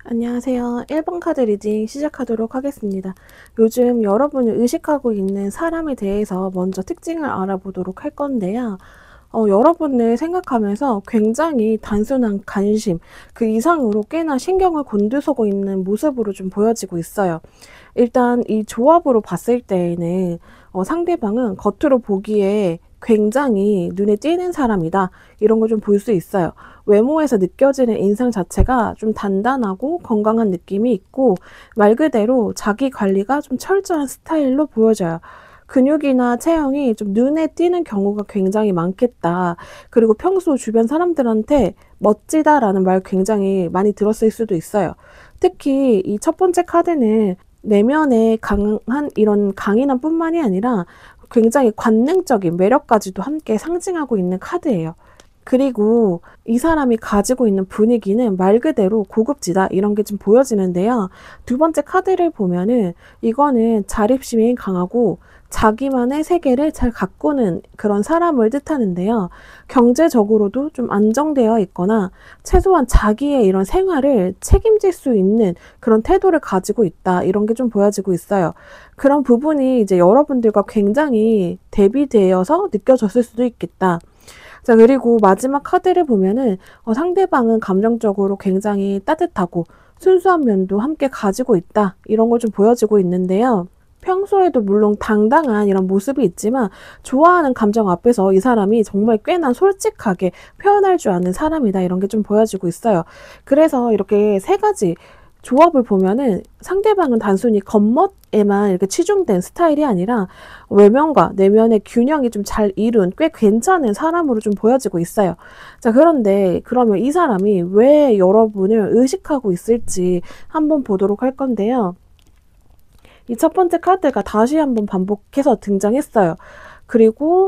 안녕하세요. 1번 카드 리딩 시작하도록 하겠습니다. 요즘 여러분이 의식하고 있는 사람에 대해서 먼저 특징을 알아보도록 할 건데요. 여러분을 생각하면서 굉장히 단순한 관심, 그 이상으로 꽤나 신경을 곤두서고 있는 모습으로 좀 보여지고 있어요. 일단 이 조합으로 봤을 때에는 상대방은 겉으로 보기에 굉장히 눈에 띄는 사람이다, 이런 걸 좀 볼 수 있어요. 외모에서 느껴지는 인상 자체가 좀 단단하고 건강한 느낌이 있고, 말 그대로 자기 관리가 좀 철저한 스타일로 보여져요. 근육이나 체형이 좀 눈에 띄는 경우가 굉장히 많겠다. 그리고 평소 주변 사람들한테 멋지다라는 말 굉장히 많이 들었을 수도 있어요. 특히 이 첫 번째 카드는 내면에 강한 이런 강인함 뿐만이 아니라 굉장히 관능적인 매력까지도 함께 상징하고 있는 카드예요. 그리고 이 사람이 가지고 있는 분위기는 말 그대로 고급지다, 이런 게 좀 보여지는데요. 두 번째 카드를 보면은 이거는 자립심이 강하고 자기만의 세계를 잘 가꾸는 그런 사람을 뜻하는데요. 경제적으로도 좀 안정되어 있거나 최소한 자기의 이런 생활을 책임질 수 있는 그런 태도를 가지고 있다, 이런 게 좀 보여지고 있어요. 그런 부분이 이제 여러분들과 굉장히 대비되어서 느껴졌을 수도 있겠다. 자, 그리고 마지막 카드를 보면은 상대방은 감정적으로 굉장히 따뜻하고 순수한 면도 함께 가지고 있다, 이런 걸 좀 보여지고 있는데요. 평소에도 물론 당당한 이런 모습이 있지만 좋아하는 감정 앞에서 이 사람이 정말 꽤나 솔직하게 표현할 줄 아는 사람이다, 이런 게 좀 보여지고 있어요. 그래서 이렇게 세 가지 조합을 보면은 상대방은 단순히 겉멋에만 이렇게 치중된 스타일이 아니라 외면과 내면의 균형이 좀 잘 이룬 꽤 괜찮은 사람으로 좀 보여지고 있어요. 자, 그런데 그러면 이 사람이 왜 여러분을 의식하고 있을지 한번 보도록 할 건데요. 이 첫 번째 카드가 다시 한번 반복해서 등장했어요. 그리고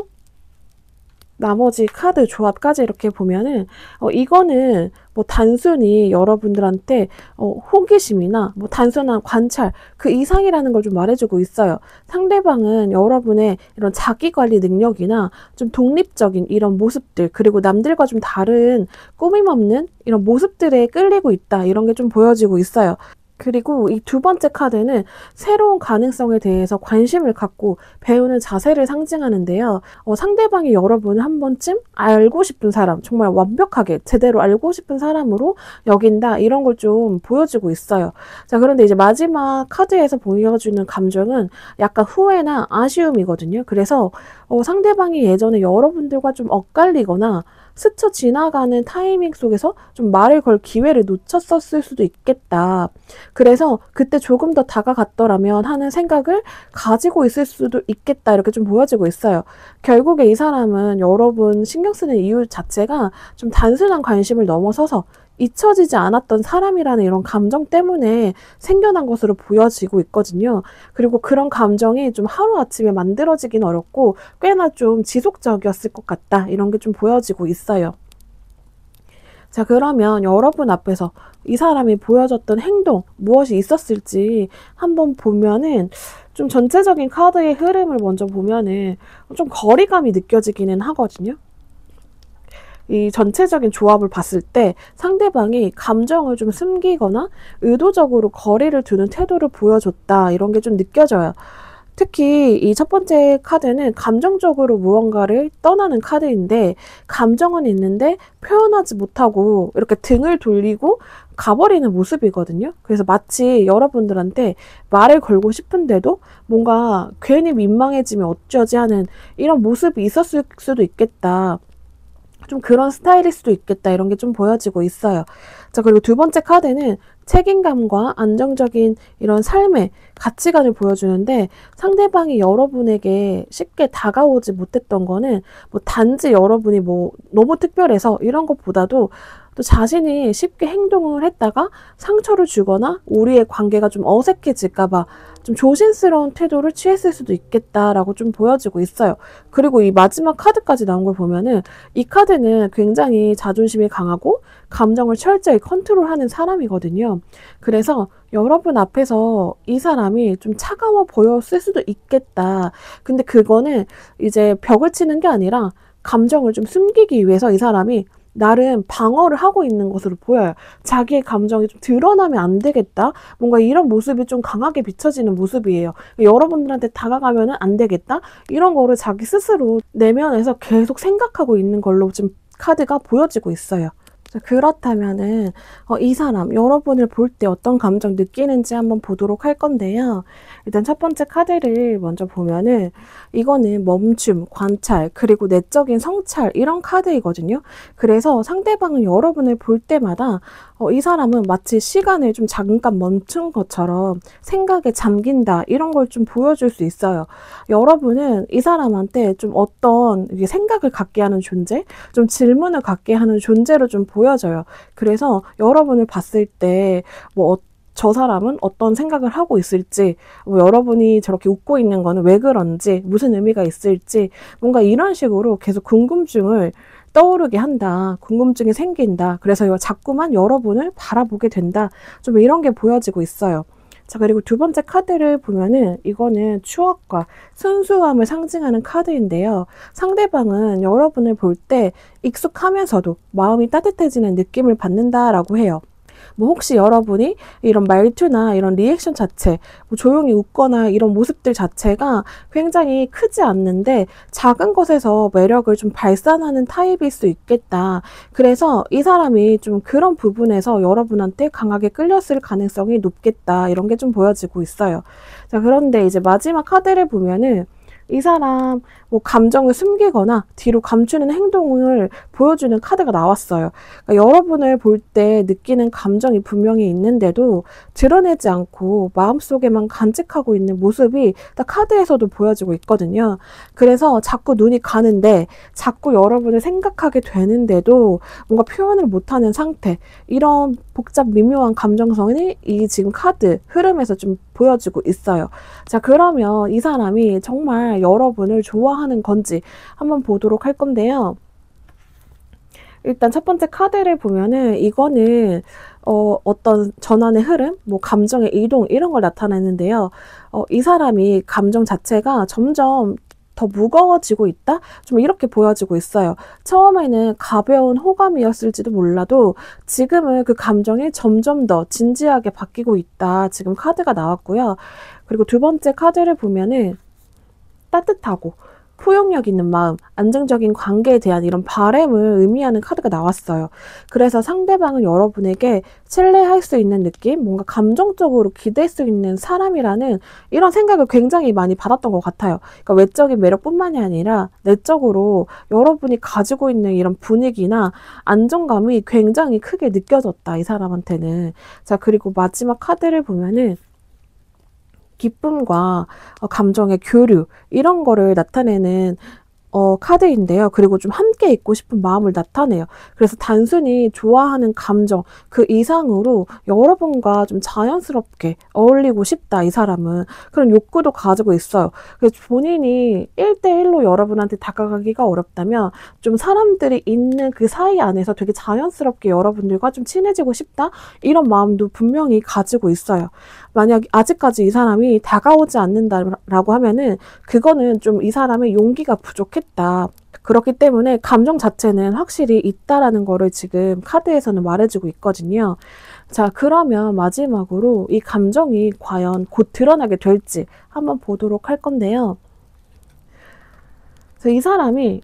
나머지 카드 조합까지 이렇게 보면은 이거는 뭐 단순히 여러분들한테 호기심이나 뭐 단순한 관찰 그 이상이라는 걸 좀 말해주고 있어요. 상대방은 여러분의 이런 자기관리 능력이나 좀 독립적인 이런 모습들, 그리고 남들과 좀 다른 꾸밈 없는 이런 모습들에 끌리고 있다, 이런 게 좀 보여지고 있어요. 그리고 이 두 번째 카드는 새로운 가능성에 대해서 관심을 갖고 배우는 자세를 상징하는데요. 상대방이 여러분을 한 번쯤 알고 싶은 사람, 정말 완벽하게 제대로 알고 싶은 사람으로 여긴다, 이런 걸 좀 보여주고 있어요. 자, 그런데 이제 마지막 카드에서 보여주는 감정은 약간 후회나 아쉬움이거든요. 그래서 상대방이 예전에 여러분들과 좀 엇갈리거나 스쳐 지나가는 타이밍 속에서 좀 말을 걸 기회를 놓쳤었을 수도 있겠다. 그래서 그때 조금 더 다가갔더라면 하는 생각을 가지고 있을 수도 있겠다, 이렇게 좀 보여지고 있어요. 결국에 이 사람은 여러분 신경 쓰는 이유 자체가 좀 단순한 관심을 넘어서서 잊혀지지 않았던 사람이라는 이런 감정 때문에 생겨난 것으로 보여지고 있거든요. 그리고 그런 감정이 좀 하루아침에 만들어지긴 어렵고 꽤나 좀 지속적이었을 것 같다, 이런 게 좀 보여지고 있어요. 자, 그러면 여러분 앞에서 이 사람이 보여줬던 행동, 무엇이 있었을지 한번 보면은 좀 전체적인 카드의 흐름을 먼저 보면은 좀 거리감이 느껴지기는 하거든요. 이 전체적인 조합을 봤을 때 상대방이 감정을 좀 숨기거나 의도적으로 거리를 두는 태도를 보여줬다, 이런 게 좀 느껴져요. 특히 이 첫 번째 카드는 감정적으로 무언가를 떠나는 카드인데, 감정은 있는데 표현하지 못하고 이렇게 등을 돌리고 가버리는 모습이거든요. 그래서 마치 여러분들한테 말을 걸고 싶은데도 뭔가 괜히 민망해지면 어쩌지 하는 이런 모습이 있었을 수도 있겠다. 좀 그런 스타일일 수도 있겠다. 이런 게 좀 보여지고 있어요. 자, 그리고 두 번째 카드는 책임감과 안정적인 이런 삶의 가치관을 보여주는데, 상대방이 여러분에게 쉽게 다가오지 못했던 거는 뭐 단지 여러분이 뭐 너무 특별해서 이런 것보다도 또 자신이 쉽게 행동을 했다가 상처를 주거나 우리의 관계가 좀 어색해질까봐 좀 조심스러운 태도를 취했을 수도 있겠다라고 좀 보여지고 있어요. 그리고 이 마지막 카드까지 나온 걸 보면은 이 카드는 굉장히 자존심이 강하고 감정을 철저히 컨트롤하는 사람이거든요. 그래서 여러분 앞에서 이 사람이 좀 차가워 보였을 수도 있겠다. 근데 그거는 이제 벽을 치는 게 아니라 감정을 좀 숨기기 위해서 이 사람이 나름 방어를 하고 있는 것으로 보여요. 자기의 감정이 좀 드러나면 안 되겠다. 뭔가 이런 모습이 좀 강하게 비춰지는 모습이에요. 여러분들한테 다가가면은 안 되겠다. 이런 거를 자기 스스로 내면에서 계속 생각하고 있는 걸로 지금 카드가 보여지고 있어요. 그렇다면은 이 사람 여러분을 볼 때 어떤 감정 느끼는지 한번 보도록 할 건데요. 일단 첫 번째 카드를 먼저 보면은 이거는 멈춤, 관찰, 그리고 내적인 성찰 이런 카드이거든요. 그래서 상대방은 여러분을 볼 때마다 이 사람은 마치 시간을 좀 잠깐 멈춘 것처럼 생각에 잠긴다 이런 걸 좀 보여줄 수 있어요. 여러분은 이 사람한테 좀 어떤 생각을 갖게 하는 존재, 좀 질문을 갖게 하는 존재로 좀 보여져요. 그래서 여러분을 봤을 때 뭐 저 사람은 어떤 생각을 하고 있을지, 뭐 여러분이 저렇게 웃고 있는 거는 왜 그런지, 무슨 의미가 있을지, 뭔가 이런 식으로 계속 궁금증을 떠오르게 한다. 궁금증이 생긴다. 그래서 자꾸만 여러분을 바라보게 된다. 좀 이런 게 보여지고 있어요. 자, 그리고 두 번째 카드를 보면은 이거는 추억과 순수함을 상징하는 카드인데요. 상대방은 여러분을 볼 때 익숙하면서도 마음이 따뜻해지는 느낌을 받는다라고 해요. 뭐 혹시 여러분이 이런 말투나 이런 리액션 자체, 뭐 조용히 웃거나 이런 모습들 자체가 굉장히 크지 않는데 작은 것에서 매력을 좀 발산하는 타입일 수 있겠다. 그래서 이 사람이 좀 그런 부분에서 여러분한테 강하게 끌렸을 가능성이 높겠다. 이런 게 좀 보여지고 있어요. 자, 그런데 이제 마지막 카드를 보면은 이 사람 뭐 감정을 숨기거나 뒤로 감추는 행동을 보여주는 카드가 나왔어요. 그러니까 여러분을 볼 때 느끼는 감정이 분명히 있는데도 드러내지 않고 마음속에만 간직하고 있는 모습이 딱 카드에서도 보여지고 있거든요. 그래서 자꾸 눈이 가는데 자꾸 여러분을 생각하게 되는데도 뭔가 표현을 못하는 상태, 이런 복잡 미묘한 감정선이 이 지금 카드 흐름에서 좀 보여지고 있어요. 자, 그러면 이 사람이 정말 여러분을 좋아하는 건지 한번 보도록 할 건데요. 일단 첫 번째 카드를 보면은 이거는 어떤 전환의 흐름, 뭐 감정의 이동 이런 걸 나타내는데요. 이 사람이 감정 자체가 점점 더 무거워지고 있다? 좀 이렇게 보여지고 있어요. 처음에는 가벼운 호감이었을지도 몰라도 지금은 그 감정이 점점 더 진지하게 바뀌고 있다. 지금 카드가 나왔고요. 그리고 두 번째 카드를 보면은 따뜻하고 포용력 있는 마음, 안정적인 관계에 대한 이런 바람을 의미하는 카드가 나왔어요. 그래서 상대방은 여러분에게 신뢰할 수 있는 느낌, 뭔가 감정적으로 기댈 수 있는 사람이라는 이런 생각을 굉장히 많이 받았던 것 같아요. 그러니까 외적인 매력뿐만이 아니라 내적으로 여러분이 가지고 있는 이런 분위기나 안정감이 굉장히 크게 느껴졌다, 이 사람한테는. 자, 그리고 마지막 카드를 보면은 기쁨과 감정의 교류 이런 거를 나타내는 카드인데요. 그리고 좀 함께 있고 싶은 마음을 나타내요. 그래서 단순히 좋아하는 감정 그 이상으로 여러분과 좀 자연스럽게 어울리고 싶다, 이 사람은. 그런 욕구도 가지고 있어요. 그래서 본인이 1대1로 여러분한테 다가가기가 어렵다면 좀 사람들이 있는 그 사이 안에서 되게 자연스럽게 여러분들과 좀 친해지고 싶다, 이런 마음도 분명히 가지고 있어요. 만약 아직까지 이 사람이 다가오지 않는다라고 하면은 그거는 좀 이 사람의 용기가 부족했다. 그렇기 때문에 감정 자체는 확실히 있다라는 거를 지금 카드에서는 말해주고 있거든요. 자, 그러면 마지막으로 이 감정이 과연 곧 드러나게 될지 한번 보도록 할 건데요. 그래서 이 사람이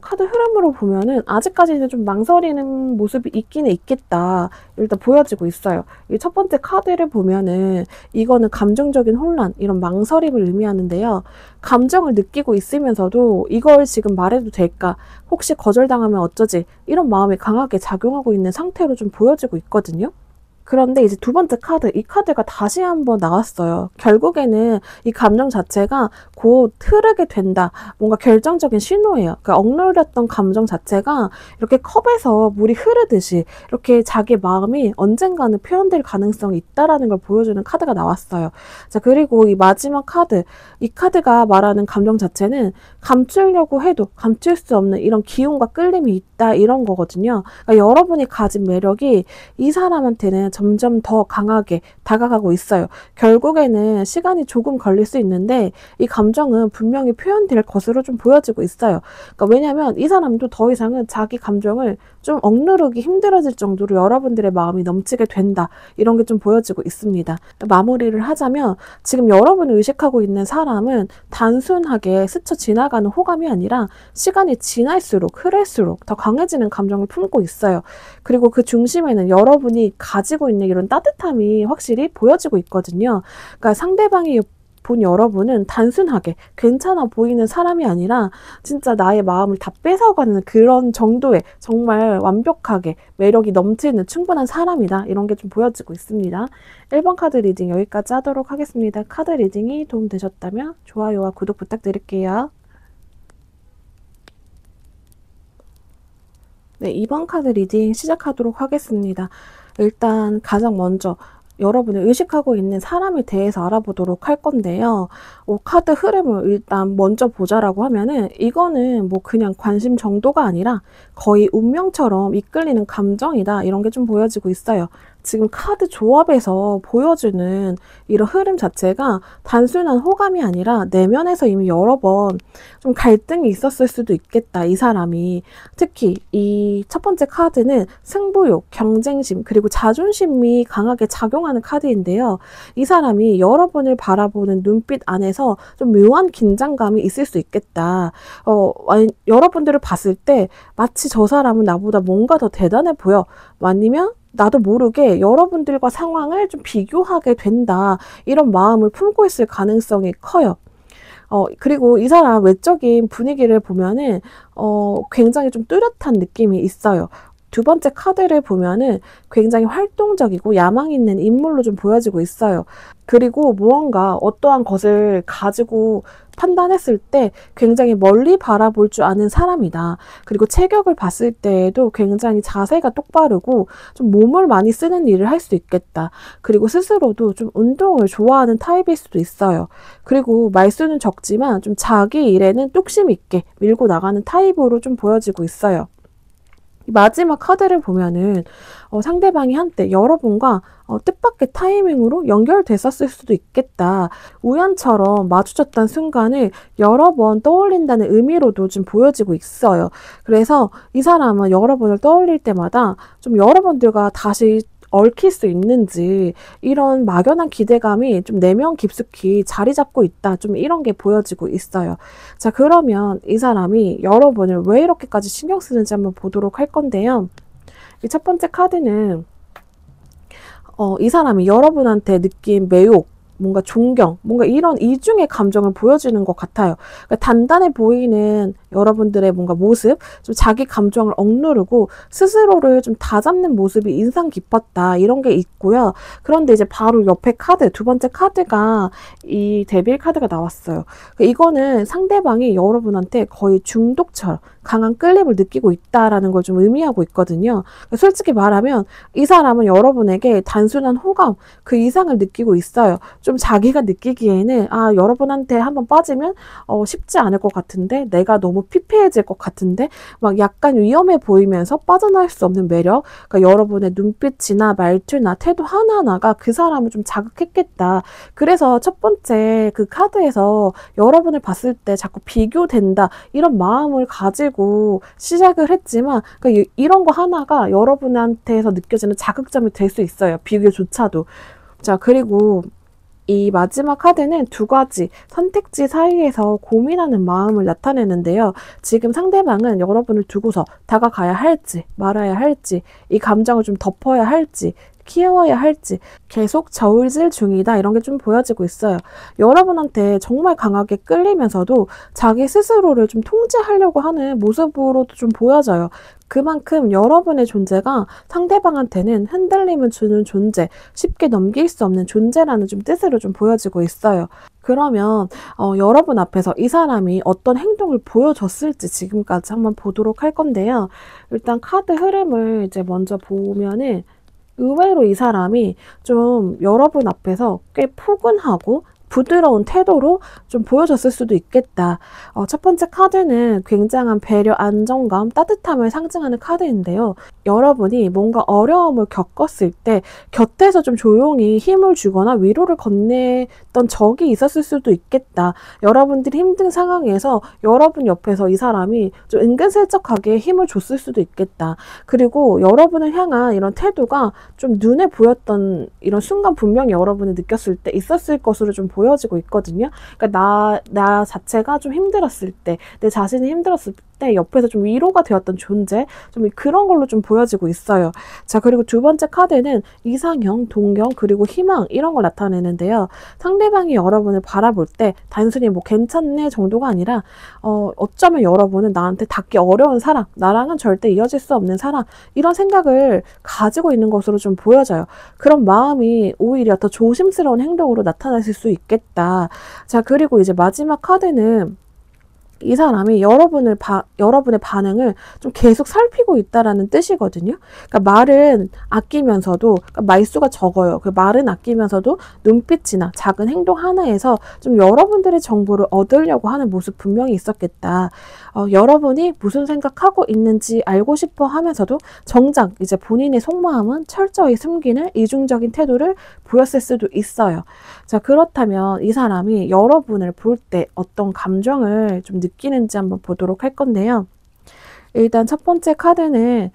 카드 흐름으로 보면은 아직까지는 좀 망설이는 모습이 있기는 있겠다. 일단 보여지고 있어요. 이 첫 번째 카드를 보면은 이거는 감정적인 혼란, 이런 망설임을 의미하는데요. 감정을 느끼고 있으면서도 이걸 지금 말해도 될까? 혹시 거절당하면 어쩌지? 이런 마음이 강하게 작용하고 있는 상태로 좀 보여지고 있거든요. 그런데 이제 두 번째 카드, 이 카드가 다시 한번 나왔어요. 결국에는 이 감정 자체가 곧 흐르게 된다. 뭔가 결정적인 신호예요. 그러니까 억눌렸던 감정 자체가 이렇게 컵에서 물이 흐르듯이 이렇게 자기 마음이 언젠가는 표현될 가능성이 있다라는 걸 보여주는 카드가 나왔어요. 자, 그리고 이 마지막 카드, 이 카드가 말하는 감정 자체는 감추려고 해도 감출 수 없는 이런 기운과 끌림이 있다, 이런 거거든요. 그러니까 여러분이 가진 매력이 이 사람한테는 점점 더 강하게 다가가고 있어요. 결국에는 시간이 조금 걸릴 수 있는데 이 감정은 분명히 표현될 것으로 좀 보여지고 있어요. 그러니까 왜냐하면 이 사람도 더 이상은 자기 감정을 좀 억누르기 힘들어질 정도로 여러분들의 마음이 넘치게 된다. 이런 게 좀 보여지고 있습니다. 마무리를 하자면 지금 여러분이 의식하고 있는 사람은 단순하게 스쳐 지나가는 호감이 아니라 시간이 지날수록 흐를수록 더 강해지는 감정을 품고 있어요. 그리고 그 중심에는 여러분이 가지고 있는 이런 따뜻함이 확실히 보여지고 있거든요. 그러니까 상대방이 본 여러분은 단순하게 괜찮아 보이는 사람이 아니라 진짜 나의 마음을 다 뺏어가는 그런 정도의 정말 완벽하게 매력이 넘치는 충분한 사람이다. 이런 게 좀 보여지고 있습니다. 1번 카드 리딩 여기까지 하도록 하겠습니다. 카드 리딩이 도움되셨다면 좋아요와 구독 부탁드릴게요. 네, 2번 카드 리딩 시작하도록 하겠습니다. 일단 가장 먼저 여러분이 의식하고 있는 사람에 대해서 알아보도록 할 건데요. 카드 흐름을 일단 먼저 보자라고 하면은 이거는 뭐 그냥 관심 정도가 아니라 거의 운명처럼 이끌리는 감정이다. 이런 게 좀 보여지고 있어요. 지금 카드 조합에서 보여주는 이런 흐름 자체가 단순한 호감이 아니라 내면에서 이미 여러 번 좀 갈등이 있었을 수도 있겠다, 이 사람이. 특히 이 첫 번째 카드는 승부욕, 경쟁심, 그리고 자존심이 강하게 작용하는 카드인데요. 이 사람이 여러분을 바라보는 눈빛 안에서 좀 묘한 긴장감이 있을 수 있겠다. 여러분들을 봤을 때 마치 저 사람은 나보다 뭔가 더 대단해 보여. 아니면 나도 모르게 여러분들과 상황을 좀 비교하게 된다. 이런 마음을 품고 있을 가능성이 커요. 그리고 이 사람 외적인 분위기를 보면은, 굉장히 좀 뚜렷한 느낌이 있어요. 두 번째 카드를 보면은 굉장히 활동적이고 야망 있는 인물로 좀 보여지고 있어요. 그리고 무언가 어떠한 것을 가지고 판단했을 때 굉장히 멀리 바라볼 줄 아는 사람이다. 그리고 체격을 봤을 때에도 굉장히 자세가 똑바르고 좀 몸을 많이 쓰는 일을 할 수 있겠다. 그리고 스스로도 좀 운동을 좋아하는 타입일 수도 있어요. 그리고 말수는 적지만 좀 자기 일에는 뚝심 있게 밀고 나가는 타입으로 좀 보여지고 있어요. 마지막 카드를 보면은 상대방이 한때 여러분과 뜻밖의 타이밍으로 연결됐었을 수도 있겠다. 우연처럼 마주쳤던 순간을 여러 번 떠올린다는 의미로도 좀 보여지고 있어요. 그래서 이 사람은 여러분을 떠올릴 때마다 좀 여러분들과 다시 얽힐 수 있는지 이런 막연한 기대감이 좀 내면 깊숙이 자리 잡고 있다. 좀 이런 게 보여지고 있어요. 자, 그러면 이 사람이 여러분을 왜 이렇게까지 신경 쓰는지 한번 보도록 할 건데요. 이 첫 번째 카드는 이 사람이 여러분한테 느낀 매혹, 뭔가 존경, 뭔가 이런 이중의 감정을 보여주는 것 같아요. 그러니까 단단해 보이는 여러분들의 뭔가 모습, 좀 자기 감정을 억누르고 스스로를 좀 다잡는 모습이 인상 깊었다. 이런 게 있고요. 그런데 이제 바로 옆에 카드, 두 번째 카드가 이 데빌 카드가 나왔어요. 그러니까 이거는 상대방이 여러분한테 거의 중독처럼 강한 끌림을 느끼고 있다라는 걸 좀 의미하고 있거든요. 그러니까 솔직히 말하면 이 사람은 여러분에게 단순한 호감, 그 이상을 느끼고 있어요. 좀 자기가 느끼기에는 여러분한테 한번 빠지면 쉽지 않을 것 같은데, 내가 너무 피폐해질 것 같은데, 막 약간 위험해 보이면서 빠져나올 수 없는 매력. 그러니까 여러분의 눈빛이나 말투나 태도 하나하나가 그 사람을 좀 자극했겠다. 그래서 첫 번째 그 카드에서 여러분을 봤을 때 자꾸 비교된다, 이런 마음을 가지고 시작을 했지만, 그러니까 이런 거 하나가 여러분한테서 느껴지는 자극점이 될 수 있어요. 비교조차도. 자, 그리고 이 마지막 카드는 두 가지 선택지 사이에서 고민하는 마음을 나타내는데요. 지금 상대방은 여러분을 두고서 다가가야 할지 말아야 할지, 이 감정을 좀 덮어야 할지 키워야 할지 계속 저울질 중이다, 이런 게 좀 보여지고 있어요. 여러분한테 정말 강하게 끌리면서도 자기 스스로를 좀 통제하려고 하는 모습으로도 좀 보여져요. 그만큼 여러분의 존재가 상대방한테는 흔들림을 주는 존재, 쉽게 넘길 수 없는 존재라는 좀 뜻으로 좀 보여지고 있어요. 그러면 여러분 앞에서 이 사람이 어떤 행동을 보여줬을지 지금까지 한번 보도록 할 건데요. 일단 카드 흐름을 이제 먼저 보면은 의외로 이 사람이 좀 여러분 앞에서 꽤 포근하고 부드러운 태도로 좀 보여줬을 수도 있겠다. 첫 번째 카드는 굉장한 배려, 안정감, 따뜻함을 상징하는 카드인데요. 여러분이 뭔가 어려움을 겪었을 때 곁에서 좀 조용히 힘을 주거나 위로를 건네던 적이 있었을 수도 있겠다. 여러분들이 힘든 상황에서 여러분 옆에서 이 사람이 좀 은근슬쩍하게 힘을 줬을 수도 있겠다. 그리고 여러분을 향한 이런 태도가 좀 눈에 보였던 이런 순간 분명히 여러분이 느꼈을 때 있었을 것으로 좀 보여지고 있거든요. 그러니까 나 자체가 좀 힘들었을 때, 내 자신이 힘들었을 때 옆에서 좀 위로가 되었던 존재, 좀 그런 걸로 좀 보여지고 있어요. 자, 그리고 두 번째 카드는 이상형, 동경, 그리고 희망, 이런 걸 나타내는데요. 상대방이 여러분을 바라볼 때 단순히 뭐 괜찮네 정도가 아니라 어쩌면 여러분은 나한테 닿기 어려운 사람, 나랑은 절대 이어질 수 없는 사람, 이런 생각을 가지고 있는 것으로 좀 보여져요. 그런 마음이 오히려 더 조심스러운 행동으로 나타나실 수 있겠다. 자, 그리고 이제 마지막 카드는 이 사람이 여러분의 반응을 좀 계속 살피고 있다라는 뜻이거든요. 그러니까 말은 아끼면서도, 그러니까 말수가 적어요. 그 말은 아끼면서도 눈빛이나 작은 행동 하나에서 좀 여러분들의 정보를 얻으려고 하는 모습 분명히 있었겠다. 여러분이 무슨 생각하고 있는지 알고 싶어 하면서도 정작 이제 본인의 속마음은 철저히 숨기는 이중적인 태도를 보였을 수도 있어요. 자, 그렇다면 이 사람이 여러분을 볼 때 어떤 감정을 좀 느끼는지 한번 보도록 할 건데요. 일단 첫 번째 카드는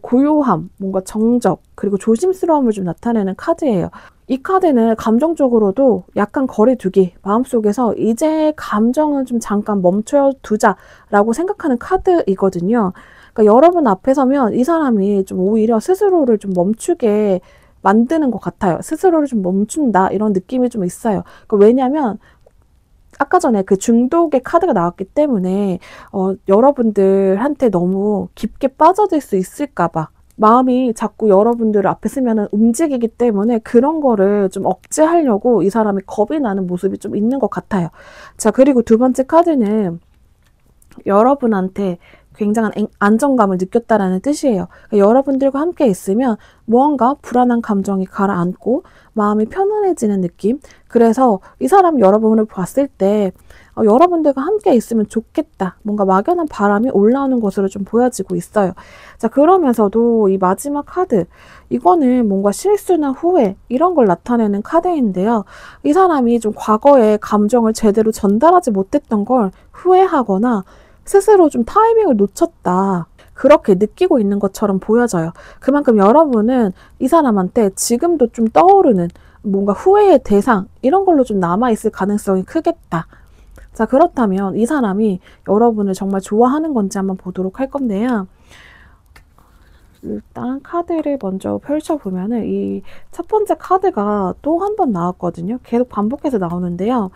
고요함, 뭔가 정적, 그리고 조심스러움을 좀 나타내는 카드예요. 이 카드는 감정적으로도 약간 거리두기, 마음속에서 이제 감정은 좀 잠깐 멈춰두자라고 생각하는 카드이거든요. 그러니까 여러분 앞에 서면 이 사람이 좀 오히려 스스로를 좀 멈추게 만드는 것 같아요. 스스로를 좀 멈춘다, 이런 느낌이 좀 있어요. 그러니까 왜냐면 아까 전에 그 중독의 카드가 나왔기 때문에 여러분들한테 너무 깊게 빠져들 수 있을까봐 마음이 자꾸 여러분들 앞에 쓰면은 움직이기 때문에 그런 거를 좀 억제하려고 이 사람이 겁이 나는 모습이 좀 있는 것 같아요. 자, 그리고 두 번째 카드는 여러분한테 굉장한 안정감을 느꼈다라는 뜻이에요. 그러니까 여러분들과 함께 있으면 무언가 불안한 감정이 가라앉고 마음이 편안해지는 느낌. 그래서 이 사람 여러분을 봤을 때 여러분들과 함께 있으면 좋겠다, 뭔가 막연한 바람이 올라오는 것으로 좀 보여지고 있어요. 자, 그러면서도 이 마지막 카드, 이거는 뭔가 실수나 후회, 이런 걸 나타내는 카드인데요. 이 사람이 좀 과거에 감정을 제대로 전달하지 못했던 걸 후회하거나 스스로 좀 타이밍을 놓쳤다, 그렇게 느끼고 있는 것처럼 보여져요. 그만큼 여러분은 이 사람한테 지금도 좀 떠오르는 뭔가 후회의 대상, 이런 걸로 좀 남아있을 가능성이 크겠다. 자, 그렇다면 이 사람이 여러분을 정말 좋아하는 건지 한번 보도록 할 건데요. 일단 카드를 먼저 펼쳐보면은 이 첫 번째 카드가 또 한 번 나왔거든요. 계속 반복해서 나오는데요.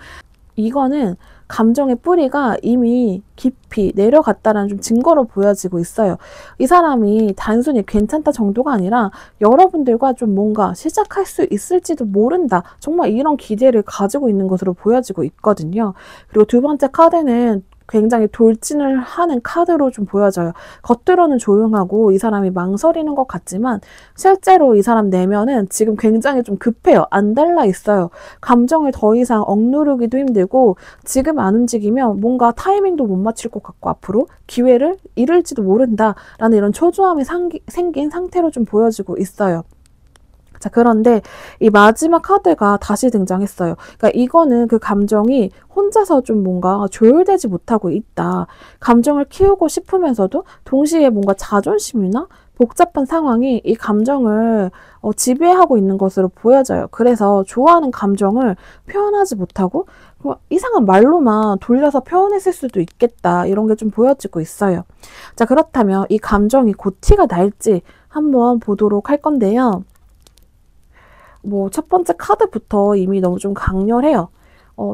이거는 감정의 뿌리가 이미 깊이 내려갔다는 좀 증거로 보여지고 있어요. 이 사람이 단순히 괜찮다 정도가 아니라 여러분들과 좀 뭔가 시작할 수 있을지도 모른다, 정말 이런 기대를 가지고 있는 것으로 보여지고 있거든요. 그리고 두 번째 카드는 굉장히 돌진을 하는 카드로 좀 보여져요. 겉으로는 조용하고 이 사람이 망설이는 것 같지만 실제로 이 사람 내면은 지금 굉장히 좀 급해요. 안 달라 있어요. 감정을 더 이상 억누르기도 힘들고 지금 안 움직이면 뭔가 타이밍도 못 맞출 것 같고 앞으로 기회를 잃을지도 모른다라는 이런 초조함이 생긴 상태로 좀 보여지고 있어요. 자, 그런데 이 마지막 카드가 다시 등장했어요. 그러니까 이거는 그 감정이 혼자서 좀 뭔가 조율되지 못하고 있다. 감정을 키우고 싶으면서도 동시에 뭔가 자존심이나 복잡한 상황이 이 감정을 지배하고 있는 것으로 보여져요. 그래서 좋아하는 감정을 표현하지 못하고 이상한 말로만 돌려서 표현했을 수도 있겠다. 이런 게 좀 보여지고 있어요. 자, 그렇다면 이 감정이 곧 티가 날지 한번 보도록 할 건데요. 첫 번째 카드부터 이미 너무 좀 강렬해요.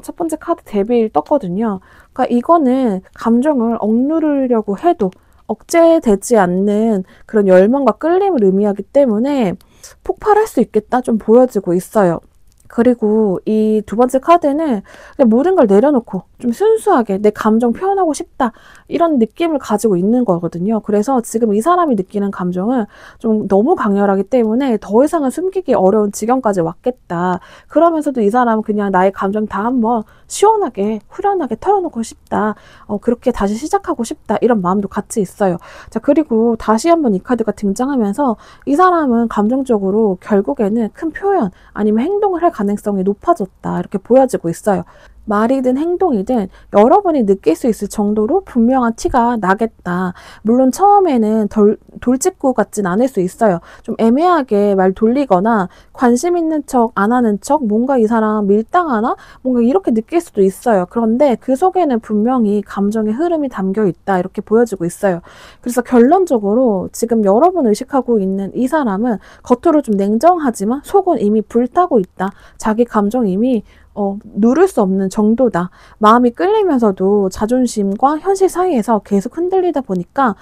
첫 번째 카드 데빌 떴거든요. 그러니까 이거는 감정을 억누르려고 해도 억제되지 않는 그런 열망과 끌림을 의미하기 때문에 폭발할 수 있겠다 좀 보여지고 있어요. 그리고 이 두 번째 카드는 그냥 모든 걸 내려놓고 좀 순수하게 내 감정 표현하고 싶다 이런 느낌을 가지고 있는 거거든요. 그래서 지금 이 사람이 느끼는 감정은 좀 너무 강렬하기 때문에 더 이상은 숨기기 어려운 지경까지 왔겠다. 그러면서도 이 사람은 그냥 나의 감정 다 한번 시원하게 후련하게 털어놓고 싶다. 그렇게 다시 시작하고 싶다. 이런 마음도 같이 있어요. 자, 그리고 다시 한번 이 카드가 등장하면서 이 사람은 감정적으로 결국에는 큰 표현 아니면 행동을 할 가능성이 높아졌다. 이렇게 보여지고 있어요. 말이든 행동이든 여러분이 느낄 수 있을 정도로 분명한 티가 나겠다. 물론 처음에는 돌직구 같진 않을 수 있어요. 좀 애매하게 말 돌리거나 관심 있는 척 안 하는 척 뭔가 이 사람 밀당하나 뭔가 이렇게 느낄 수도 있어요. 그런데 그 속에는 분명히 감정의 흐름이 담겨 있다. 이렇게 보여지고 있어요. 그래서 결론적으로 지금 여러분 의식하고 있는 이 사람은 겉으로 좀 냉정하지만 속은 이미 불타고 있다. 자기 감정 이미 누를 수 없는 정도다. 마음이 끌리면서도 자존심과 현실 사이에서 계속 흔들리다 보니까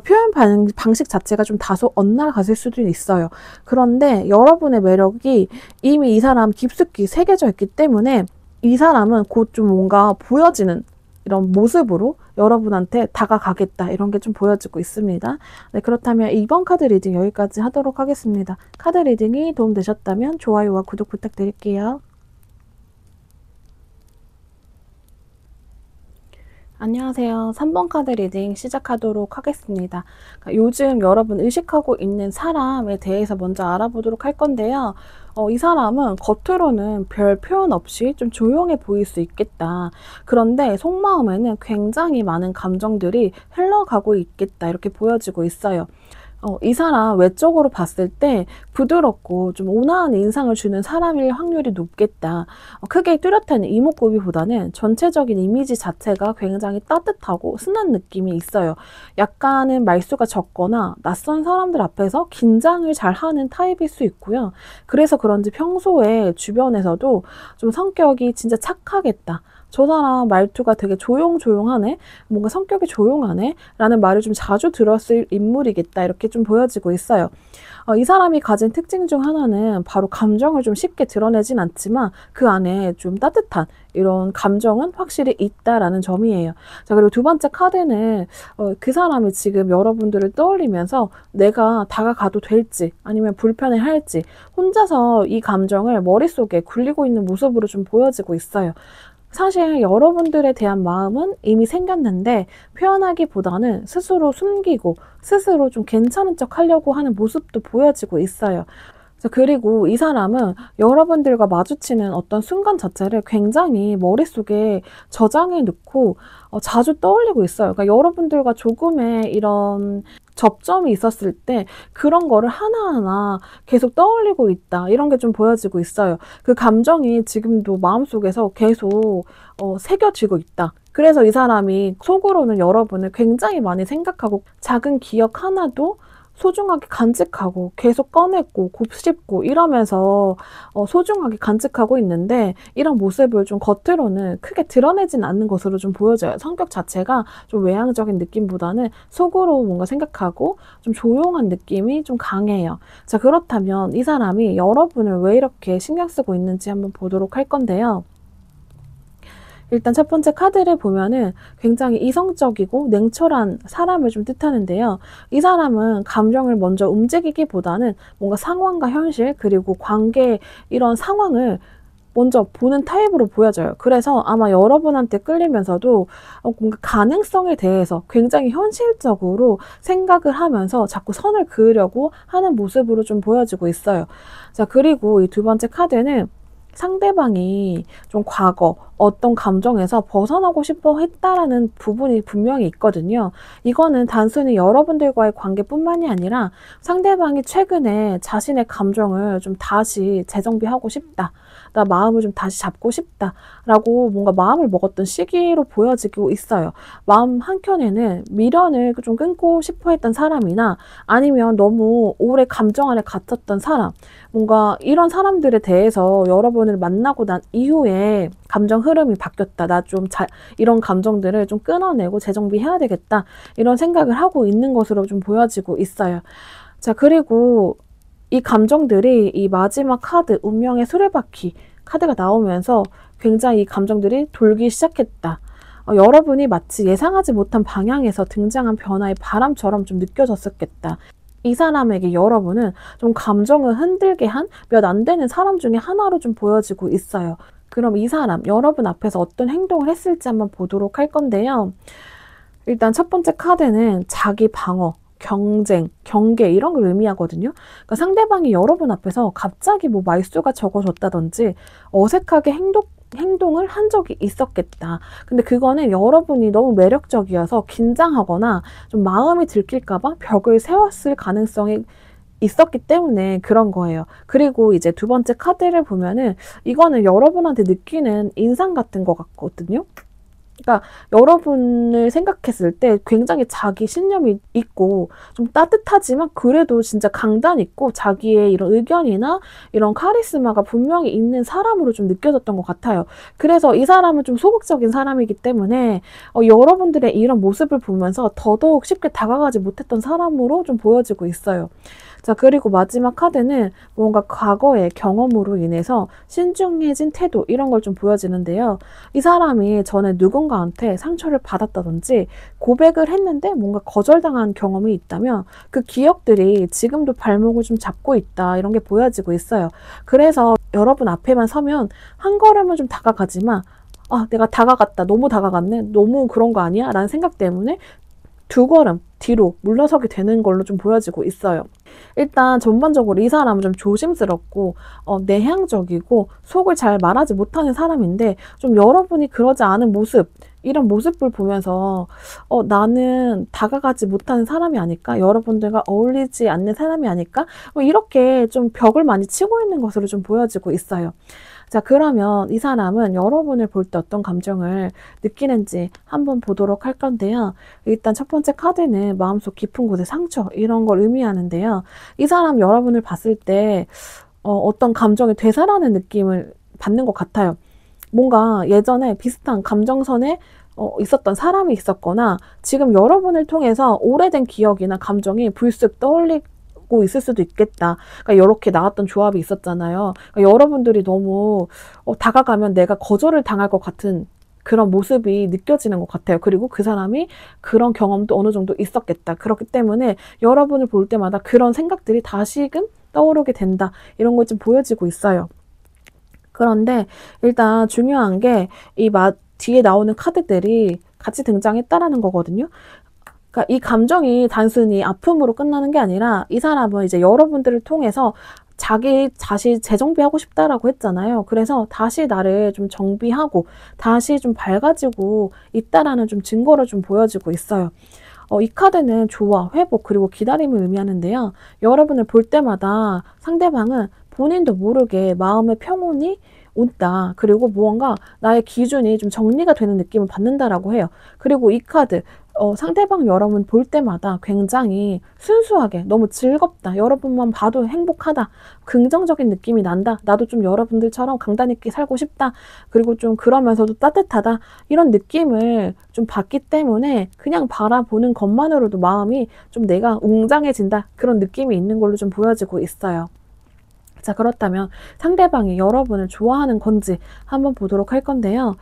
표현 방식 자체가 좀 다소 엇나갔을 수도 있어요. 그런데 여러분의 매력이 이미 이 사람 깊숙이 새겨져 있기 때문에 이 사람은 곧 좀 뭔가 보여지는 이런 모습으로 여러분한테 다가가겠다. 이런 게 좀 보여지고 있습니다. 네, 그렇다면 이번 카드 리딩 여기까지 하도록 하겠습니다. 카드 리딩이 도움되셨다면 좋아요와 구독 부탁드릴게요. 안녕하세요. 3번 카드 리딩 시작하도록 하겠습니다. 요즘 여러분 의식하고 있는 사람에 대해서 먼저 알아보도록 할 건데요. 이 사람은 겉으로는 별 표현 없이 좀 조용해 보일 수 있겠다. 그런데 속마음에는 굉장히 많은 감정들이 흘러가고 있겠다. 이렇게 보여지고 있어요. 이 사람 외적으로 봤을 때 부드럽고 좀 온화한 인상을 주는 사람일 확률이 높겠다. 크게 뚜렷한 이목구비보다는 전체적인 이미지 자체가 굉장히 따뜻하고 순한 느낌이 있어요. 약간은 말수가 적거나 낯선 사람들 앞에서 긴장을 잘 하는 타입일 수 있고요. 그래서 그런지 평소에 주변에서도 좀 성격이 진짜 착하겠다. 저 사람 말투가 되게 조용조용하네? 뭔가 성격이 조용하네? 라는 말을 좀 자주 들었을 인물이겠다. 이렇게 좀 보여지고 있어요. 이 사람이 가진 특징 중 하나는 바로 감정을 좀 쉽게 드러내진 않지만 그 안에 좀 따뜻한 이런 감정은 확실히 있다라는 점이에요. 자, 그리고 두 번째 카드는 그 사람이 지금 여러분들을 떠올리면서 내가 다가가도 될지 아니면 불편해할지 혼자서 이 감정을 머릿속에 굴리고 있는 모습으로 좀 보여지고 있어요. 사실 여러분들에 대한 마음은 이미 생겼는데 표현하기보다는 스스로 숨기고 스스로 좀 괜찮은 척 하려고 하는 모습도 보여지고 있어요. 그리고 이 사람은 여러분들과 마주치는 어떤 순간 자체를 굉장히 머릿속에 저장해 놓고 자주 떠올리고 있어요. 그러니까 여러분들과 조금의 이런 접점이 있었을 때 그런 거를 하나하나 계속 떠올리고 있다. 이런 게 좀 보여지고 있어요. 그 감정이 지금도 마음속에서 계속 새겨지고 있다. 그래서 이 사람이 속으로는 여러분을 굉장히 많이 생각하고 작은 기억 하나도 소중하게 간직하고 계속 꺼내고 곱씹고 이러면서 소중하게 간직하고 있는데 이런 모습을 좀 겉으로는 크게 드러내진 않는 것으로 좀 보여져요. 성격 자체가 좀 외향적인 느낌보다는 속으로 뭔가 생각하고 좀 조용한 느낌이 좀 강해요. 자, 그렇다면 이 사람이 여러분을 왜 이렇게 신경 쓰고 있는지 한번 보도록 할 건데요. 일단 첫 번째 카드를 보면은 굉장히 이성적이고 냉철한 사람을 좀 뜻하는데요. 이 사람은 감정을 먼저 움직이기보다는 뭔가 상황과 현실 그리고 관계 이런 상황을 먼저 보는 타입으로 보여져요. 그래서 아마 여러분한테 끌리면서도 뭔가 가능성에 대해서 굉장히 현실적으로 생각을 하면서 자꾸 선을 그으려고 하는 모습으로 좀 보여지고 있어요. 자, 그리고 이 두 번째 카드는 상대방이 좀 과거, 어떤 감정에서 벗어나고 싶어 했다라는 부분이 분명히 있거든요. 이거는 단순히 여러분들과의 관계뿐만이 아니라 상대방이 최근에 자신의 감정을 좀 다시 재정비하고 싶다. 나 마음을 좀 다시 잡고 싶다. 라고 뭔가 마음을 먹었던 시기로 보여지고 있어요. 마음 한켠에는 미련을 좀 끊고 싶어 했던 사람이나 아니면 너무 오래 감정 안에 갇혔던 사람, 뭔가 이런 사람들에 대해서 여러분을 만나고 난 이후에 감정 흐름이 바뀌었다. 나 좀 이런 감정들을 좀 끊어내고 재정비해야 되겠다. 이런 생각을 하고 있는 것으로 좀 보여지고 있어요. 자, 그리고 이 감정들이 이 마지막 카드, 운명의 수레바퀴 카드가 나오면서 굉장히 이 감정들이 돌기 시작했다. 여러분이 마치 예상하지 못한 방향에서 등장한 변화의 바람처럼 좀 느껴졌었겠다. 이 사람에게 여러분은 좀 감정을 흔들게 한 몇 안 되는 사람 중에 하나로 좀 보여지고 있어요. 그럼 이 사람, 여러분 앞에서 어떤 행동을 했을지 한번 보도록 할 건데요. 일단 첫 번째 카드는 자기 방어, 경쟁, 경계 이런 걸 의미하거든요. 그러니까 상대방이 여러분 앞에서 갑자기 뭐 말수가 적어졌다든지 어색하게 행동을 한 적이 있었겠다. 근데 그거는 여러분이 너무 매력적이어서 긴장하거나 좀 마음이 들킬까봐 벽을 세웠을 가능성이 있었기 때문에 그런 거예요. 그리고 이제 두 번째 카드를 보면은 이거는 여러분한테 느끼는 인상 같은 것 같거든요. 그러니까 여러분을 생각했을 때 굉장히 자기 신념이 있고 좀 따뜻하지만 그래도 진짜 강단 있고 자기의 이런 의견이나 이런 카리스마가 분명히 있는 사람으로 좀 느껴졌던 것 같아요. 그래서 이 사람은 좀 소극적인 사람이기 때문에 여러분들의 이런 모습을 보면서 더더욱 쉽게 다가가지 못했던 사람으로 좀 보여지고 있어요. 자, 그리고 마지막 카드는 뭔가 과거의 경험으로 인해서 신중해진 태도 이런 걸 좀 보여지는데요. 이 사람이 전에 누군가한테 상처를 받았다든지 고백을 했는데 뭔가 거절당한 경험이 있다면 그 기억들이 지금도 발목을 좀 잡고 있다 이런 게 보여지고 있어요. 그래서 여러분 앞에만 서면 한 걸음은 좀 다가가지만 내가 다가갔다. 너무 다가갔네. 너무 그런 거 아니야? 라는 생각 때문에 두 걸음 뒤로 물러서게 되는 걸로 좀 보여지고 있어요. 일단 전반적으로 이 사람은 좀 조심스럽고 내향적이고 속을 잘 말하지 못하는 사람인데 좀 여러분이 그러지 않은 모습 이런 모습을 보면서 나는 다가가지 못하는 사람이 아닐까? 여러분들과 어울리지 않는 사람이 아닐까? 이렇게 좀 벽을 많이 치고 있는 것으로 좀 보여지고 있어요. 자, 그러면 이 사람은 여러분을 볼 때 어떤 감정을 느끼는지 한번 보도록 할 건데요. 일단 첫 번째 카드는 마음속 깊은 곳의 상처 이런 걸 의미하는데요. 이 사람 여러분을 봤을 때 어떤 감정이 되살아나는 느낌을 받는 것 같아요. 뭔가 예전에 비슷한 감정선에 있었던 사람이 있었거나 지금 여러분을 통해서 오래된 기억이나 감정이 불쑥 떠올리고 있을 수도 있겠다. 그러니까 이렇게 나왔던 조합이 있었잖아요. 그러니까 여러분들이 너무 다가가면 내가 거절을 당할 것 같은 그런 모습이 느껴지는 것 같아요. 그리고 그 사람이 그런 경험도 어느 정도 있었겠다. 그렇기 때문에 여러분을 볼 때마다 그런 생각들이 다시금 떠오르게 된다. 이런 걸 좀 보여지고 있어요. 그런데 일단 중요한 게 이 뒤에 나오는 카드들이 같이 등장했다라는 거거든요. 그러니까 이 감정이 단순히 아픔으로 끝나는 게 아니라 이 사람은 이제 여러분들을 통해서 자기 자신 재정비하고 싶다라고 했잖아요. 그래서 다시 나를 좀 정비하고 다시 좀 밝아지고 있다라는 좀 증거를 좀 보여지고 있어요. 이 카드는 조화, 회복, 그리고 기다림을 의미하는데요. 여러분을 볼 때마다 상대방은 본인도 모르게 마음의 평온이 온다. 그리고 무언가 나의 기준이 좀 정리가 되는 느낌을 받는다라고 해요. 그리고 이 카드, 상대방 여러분 볼 때마다 굉장히 순수하게 너무 즐겁다. 여러분만 봐도 행복하다. 긍정적인 느낌이 난다. 나도 좀 여러분들처럼 강단 있게 살고 싶다. 그리고 좀 그러면서도 따뜻하다. 이런 느낌을 좀 받기 때문에 그냥 바라보는 것만으로도 마음이 좀 내가 웅장해진다. 그런 느낌이 있는 걸로 좀 보여지고 있어요. 자, 그렇다면 상대방이 여러분을 좋아하는 건지 한번 보도록 할 건데요.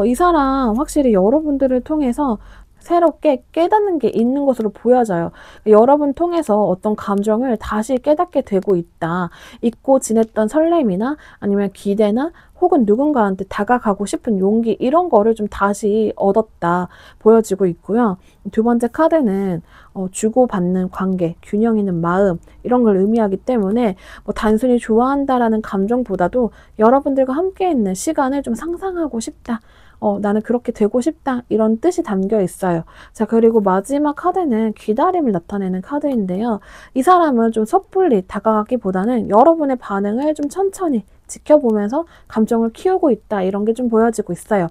이 사람 확실히 여러분들을 통해서 새롭게 깨닫는 게 있는 것으로 보여져요. 여러분 통해서 어떤 감정을 다시 깨닫게 되고 있다. 잊고 지냈던 설렘이나 아니면 기대나 혹은 누군가한테 다가가고 싶은 용기 이런 거를 좀 다시 얻었다 보여지고 있고요. 두 번째 카드는 주고받는 관계, 균형 있는 마음 이런 걸 의미하기 때문에 뭐 단순히 좋아한다라는 감정보다도 여러분들과 함께 있는 시간을 좀 상상하고 싶다. 나는 그렇게 되고 싶다. 이런 뜻이 담겨 있어요. 자, 그리고 마지막 카드는 기다림을 나타내는 카드인데요. 이 사람은 좀 섣불리 다가가기보다는 여러분의 반응을 좀 천천히 지켜보면서 감정을 키우고 있다. 이런 게 좀 보여지고 있어요.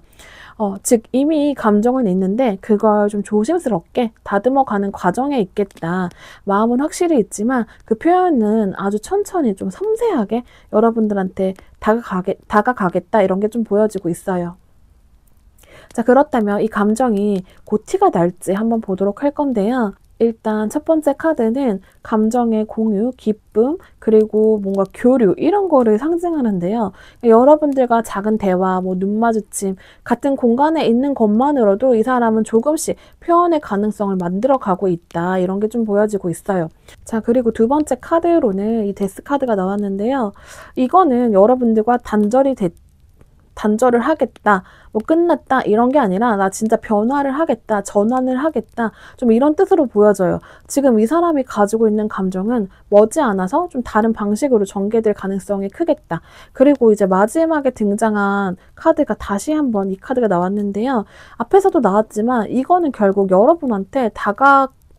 즉 이미 감정은 있는데 그걸 좀 조심스럽게 다듬어가는 과정에 있겠다. 마음은 확실히 있지만 그 표현은 아주 천천히 좀 섬세하게 여러분들한테 다가가겠다. 이런 게 좀 보여지고 있어요. 자, 그렇다면 이 감정이 곧 티가 날지 한번 보도록 할 건데요. 일단 첫 번째 카드는 감정의 공유, 기쁨, 그리고 뭔가 교류 이런 거를 상징하는데요. 여러분들과 작은 대화, 뭐 눈 마주침, 같은 공간에 있는 것만으로도 이 사람은 조금씩 표현의 가능성을 만들어 가고 있다. 이런 게 좀 보여지고 있어요. 자, 그리고 두 번째 카드로는 이 데스 카드가 나왔는데요. 이거는 여러분들과 단절을 하겠다, 뭐 끝났다 이런 게 아니라 나 진짜 변화를 하겠다, 전환을 하겠다 좀 이런 뜻으로 보여져요. 지금 이 사람이 가지고 있는 감정은 머지않아서 좀 다른 방식으로 전개될 가능성이 크겠다. 그리고 이제 마지막에 등장한 카드가 다시 한번 이 카드가 나왔는데요. 앞에서도 나왔지만 이거는 결국 여러분한테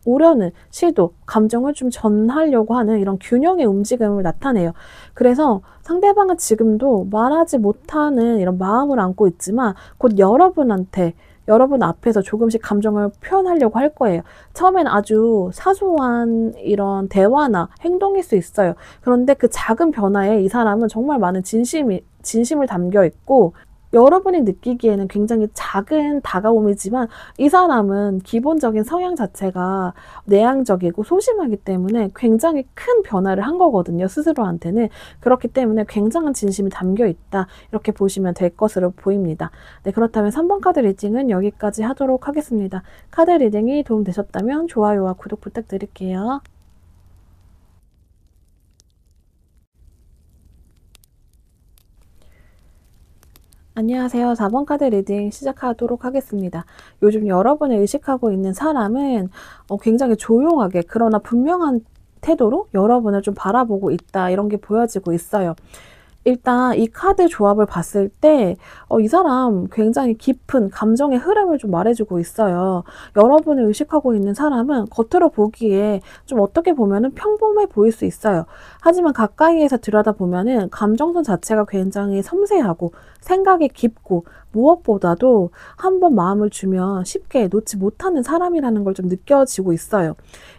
오려는 시도, 감정을 좀 전하려고 하는 이런 균형의 움직임을 나타내요. 그래서 상대방은 지금도 말하지 못하는 이런 마음을 안고 있지만 곧 여러분 앞에서 조금씩 감정을 표현하려고 할 거예요. 처음엔 아주 사소한 이런 대화나 행동일 수 있어요. 그런데 그 작은 변화에 이 사람은 정말 많은 진심을 담겨 있고 여러분이 느끼기에는 굉장히 작은 다가옴이지만 이 사람은 기본적인 성향 자체가 내향적이고 소심하기 때문에 굉장히 큰 변화를 한 거거든요. 스스로한테는. 그렇기 때문에 굉장한 진심이 담겨 있다. 이렇게 보시면 될 것으로 보입니다. 네, 그렇다면 3번 카드 리딩은 여기까지 하도록 하겠습니다. 카드 리딩이 도움되셨다면 좋아요와 구독 부탁드릴게요. 안녕하세요. 4번 카드 리딩 시작하도록 하겠습니다. 요즘 여러분을 의식하고 있는 사람은 굉장히 조용하게 그러나 분명한 태도로 여러분을 좀 바라보고 있다. 이런 게 보여지고 있어요. 일단 이 카드 조합을 봤을 때 이 사람 굉장히 깊은 감정의 흐름을 좀 말해주고 있어요. 여러분을 의식하고 있는 사람은 겉으로 보기에 좀 어떻게 보면은 평범해 보일 수 있어요. 하지만 가까이에서 들여다보면은 감정선 자체가 굉장히 섬세하고 생각이 깊고 무엇보다도 한번 마음을 주면 쉽게 놓지 못하는 사람이라는 걸 좀 느껴지고 있어요.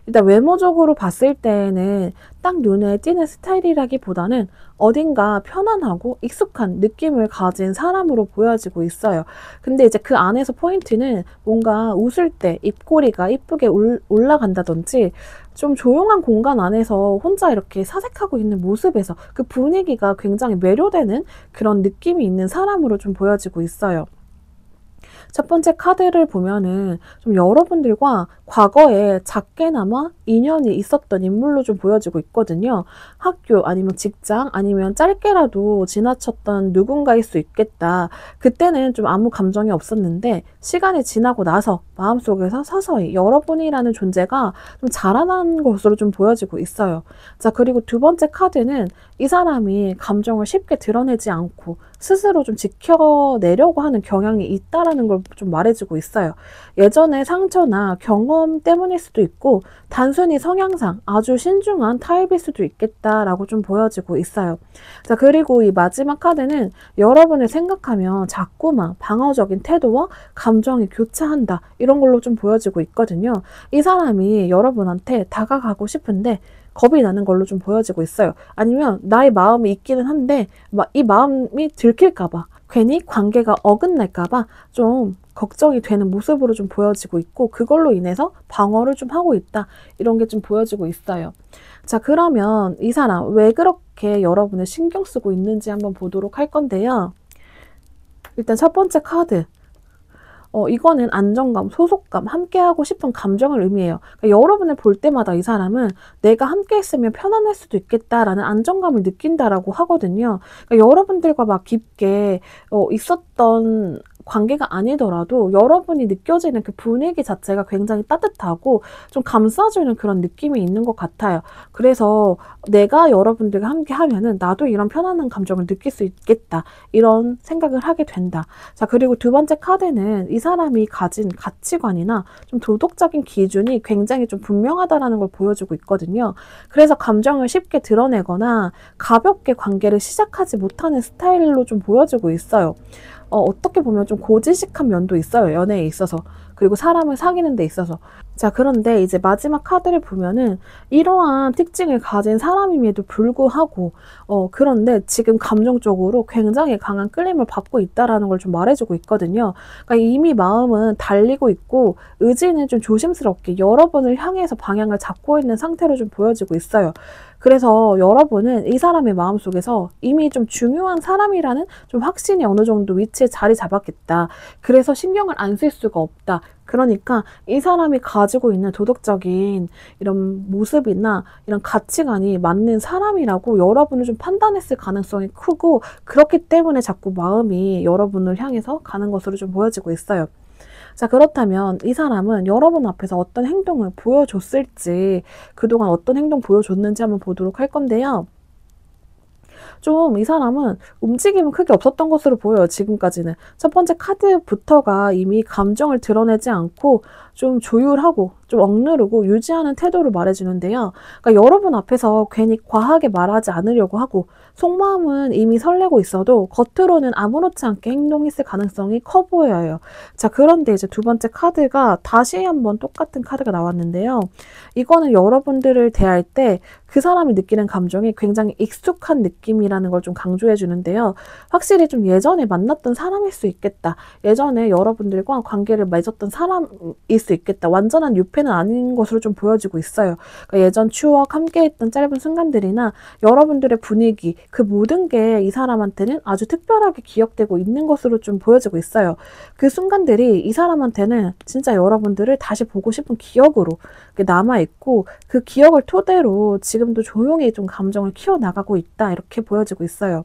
일단 외모적으로 봤을 때에는 딱 눈에 띄는 스타일이라기보다는 어딘가 편안하고 익숙한 느낌을 가진 사람으로 보여지고 있어요. 근데 이제 그 안에서 포인트는 뭔가 웃을 때 입꼬리가 이쁘게 올라간다든지 좀 조용한 공간 안에서 혼자 이렇게 사색하고 있는 모습에서 그 분위기가 굉장히 매료되는 그런 느낌이 있는 사람으로 좀 보여지고 있어요. 첫 번째 카드를 보면은 좀 여러분들과 과거에 작게나마 인연이 있었던 인물로 좀 보여지고 있거든요. 학교 아니면 직장 아니면 짧게라도 지나쳤던 누군가일 수 있겠다. 그때는 좀 아무 감정이 없었는데 시간이 지나고 나서 마음속에서 서서히 여러분이라는 존재가 좀 자라난 것으로 좀 보여지고 있어요. 자, 그리고 두 번째 카드는 이 사람이 감정을 쉽게 드러내지 않고 스스로 좀 지켜내려고 하는 경향이 있다라는 걸 좀 말해주고 있어요. 예전의 상처나 경험 때문일 수도 있고 단순히 성향상 아주 신중한 타입일 수도 있겠다라고 좀 보여지고 있어요. 자, 그리고 이 마지막 카드는 여러분을 생각하면 자꾸만 방어적인 태도와 감정이 교차한다 이런 걸로 좀 보여지고 있거든요. 이 사람이 여러분한테 다가가고 싶은데 겁이 나는 걸로 좀 보여지고 있어요. 아니면 나의 마음이 있기는 한데 이 마음이 들킬까봐 괜히 관계가 어긋날까봐 좀 걱정이 되는 모습으로 좀 보여지고 있고 그걸로 인해서 방어를 좀 하고 있다. 이런 게 좀 보여지고 있어요. 자, 그러면 이 사람 왜 그렇게 여러분을 신경 쓰고 있는지 한번 보도록 할 건데요. 일단 첫 번째 카드. 이거는 안정감, 소속감, 함께하고 싶은 감정을 의미해요. 그러니까 여러분을 볼 때마다 이 사람은 내가 함께 있으면 편안할 수도 있겠다라는 안정감을 느낀다라고 하거든요. 그러니까 여러분들과 막 깊게 있었던 관계가 아니더라도 여러분이 느껴지는 그 분위기 자체가 굉장히 따뜻하고 좀 감싸주는 그런 느낌이 있는 것 같아요. 그래서 내가 여러분들과 함께 하면은 나도 이런 편안한 감정을 느낄 수 있겠다. 이런 생각을 하게 된다. 자, 그리고 두 번째 카드는 이 사람이 가진 가치관이나 좀 도덕적인 기준이 굉장히 좀 분명하다라는 걸 보여주고 있거든요. 그래서 감정을 쉽게 드러내거나 가볍게 관계를 시작하지 못하는 스타일로 좀 보여주고 있어요. 어떻게 보면 좀 고지식한 면도 있어요. 연애에 있어서. 그리고 사람을 사귀는 데 있어서. 자, 그런데 이제 마지막 카드를 보면은 이러한 특징을 가진 사람임에도 불구하고 그런데 지금 감정적으로 굉장히 강한 끌림을 받고 있다라는 걸 좀 말해주고 있거든요. 그러니까 이미 마음은 달리고 있고 의지는 좀 조심스럽게 여러분을 향해서 방향을 잡고 있는 상태로 좀 보여지고 있어요. 그래서 여러분은 이 사람의 마음속에서 이미 좀 중요한 사람이라는 좀 확신이 어느 정도 위치에 자리 잡았겠다. 그래서 신경을 안 쓸 수가 없다. 그러니까 이 사람이 가지고 있는 도덕적인 이런 모습이나 이런 가치관이 맞는 사람이라고 여러분을 좀 판단했을 가능성이 크고 그렇기 때문에 자꾸 마음이 여러분을 향해서 가는 것으로 좀 보여지고 있어요. 자, 그렇다면 이 사람은 여러분 앞에서 어떤 행동을 보여줬을지, 그동안 어떤 행동 보여줬는지 한번 보도록 할 건데요. 좀 이 사람은 움직임은 크게 없었던 것으로 보여요. 지금까지는. 첫 번째 카드부터가 이미 감정을 드러내지 않고 좀 조율하고 좀 억누르고 유지하는 태도를 말해주는데요. 그러니까 여러분 앞에서 괜히 과하게 말하지 않으려고 하고 속마음은 이미 설레고 있어도 겉으로는 아무렇지 않게 행동했을 가능성이 커 보여요. 자, 그런데 이제 두 번째 카드가 다시 한번 똑같은 카드가 나왔는데요. 이거는 여러분들을 대할 때 그 사람이 느끼는 감정이 굉장히 익숙한 느낌이라는 걸 좀 강조해 주는데요. 확실히 좀 예전에 만났던 사람일 수 있겠다. 예전에 여러분들과 관계를 맺었던 사람일 수 있겠다. 완전한 유패는 아닌 것으로 좀 보여지고 있어요. 그러니까 예전 추억, 함께했던 짧은 순간들이나 여러분들의 분위기, 그 모든 게 이 사람한테는 아주 특별하게 기억되고 있는 것으로 좀 보여지고 있어요. 그 순간들이 이 사람한테는 진짜 여러분들을 다시 보고 싶은 기억으로 남아있고 그 기억을 토대로 지금도 조용히 좀 감정을 키워나가고 있다. 이렇게 보여지고 있어요.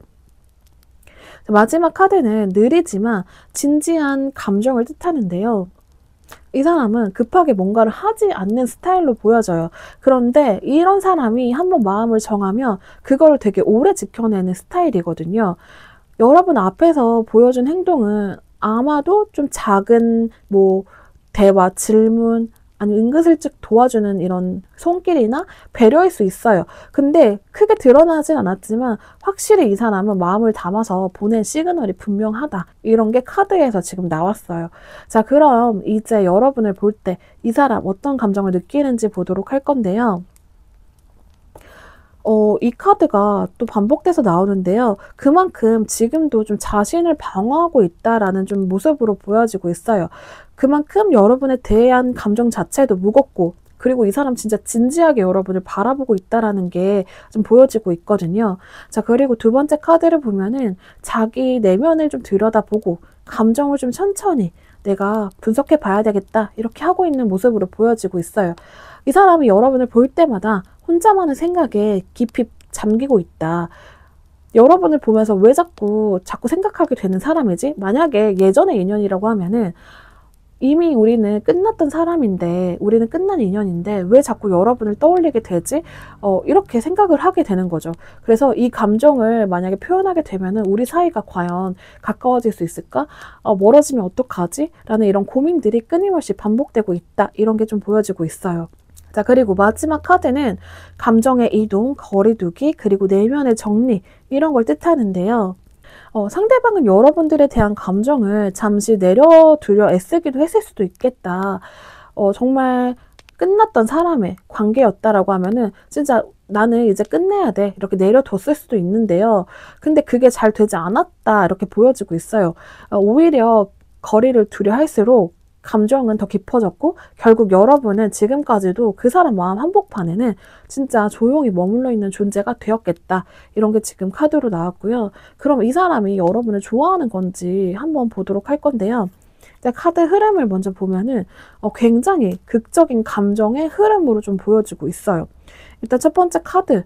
마지막 카드는 느리지만 진지한 감정을 뜻하는데요. 이 사람은 급하게 뭔가를 하지 않는 스타일로 보여져요. 그런데 이런 사람이 한번 마음을 정하면 그걸 되게 오래 지켜내는 스타일이거든요. 여러분 앞에서 보여준 행동은 아마도 좀 작은 대화, 질문, 아니 은근슬쩍 도와주는 이런 손길이나 배려일 수 있어요. 근데 크게 드러나진 않았지만 확실히 이 사람은 마음을 담아서 보낸 시그널이 분명하다. 이런 게 카드에서 지금 나왔어요. 자, 그럼 이제 여러분을 볼 때 이 사람 어떤 감정을 느끼는지 보도록 할 건데요. 이 카드가 또 반복돼서 나오는데요. 그만큼 지금도 좀 자신을 방어하고 있다라는 좀 모습으로 보여지고 있어요. 그만큼 여러분에 대한 감정 자체도 무겁고 그리고 이 사람 진짜 진지하게 여러분을 바라보고 있다라는 게 좀 보여지고 있거든요. 자, 그리고 두 번째 카드를 보면은 자기 내면을 좀 들여다보고 감정을 좀 천천히 내가 분석해 봐야 되겠다 이렇게 하고 있는 모습으로 보여지고 있어요. 이 사람이 여러분을 볼 때마다 혼자만의 생각에 깊이 잠기고 있다. 여러분을 보면서 왜 자꾸 생각하게 되는 사람이지? 만약에 예전의 인연이라고 하면은 이미 우리는 끝났던 사람인데, 우리는 끝난 인연인데 왜 자꾸 여러분을 떠올리게 되지? 이렇게 생각을 하게 되는 거죠. 그래서 이 감정을 만약에 표현하게 되면은 우리 사이가 과연 가까워질 수 있을까? 멀어지면 어떡하지? 라는 이런 고민들이 끊임없이 반복되고 있다. 이런 게 좀 보여지고 있어요. 자, 그리고 마지막 카드는 감정의 이동, 거리두기, 그리고 내면의 정리 이런 걸 뜻하는데요. 상대방은 여러분들에 대한 감정을 잠시 내려두려 애쓰기도 했을 수도 있겠다. 정말 끝났던 사람의 관계였다라고 하면은 진짜 나는 이제 끝내야 돼 이렇게 내려뒀을 수도 있는데요. 근데 그게 잘 되지 않았다 이렇게 보여지고 있어요. 오히려 거리를 두려 할수록 감정은 더 깊어졌고 결국 여러분은 지금까지도 그 사람 마음 한복판에는 진짜 조용히 머물러 있는 존재가 되었겠다. 이런 게 지금 카드로 나왔고요. 그럼 이 사람이 여러분을 좋아하는 건지 한번 보도록 할 건데요. 근데 카드 흐름을 먼저 보면은 굉장히 극적인 감정의 흐름으로 좀 보여지고 있어요. 일단 첫 번째 카드,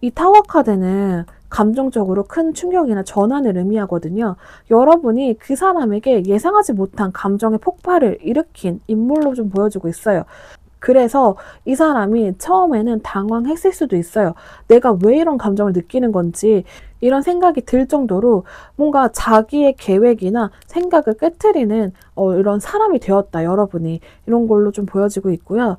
이 타워 카드는 감정적으로 큰 충격이나 전환을 의미하거든요. 여러분이 그 사람에게 예상하지 못한 감정의 폭발을 일으킨 인물로 좀 보여지고 있어요. 그래서 이 사람이 처음에는 당황했을 수도 있어요. 내가 왜 이런 감정을 느끼는 건지 이런 생각이 들 정도로 뭔가 자기의 계획이나 생각을 깨트리는 이런 사람이 되었다. 여러분이 이런 걸로 좀 보여지고 있고요.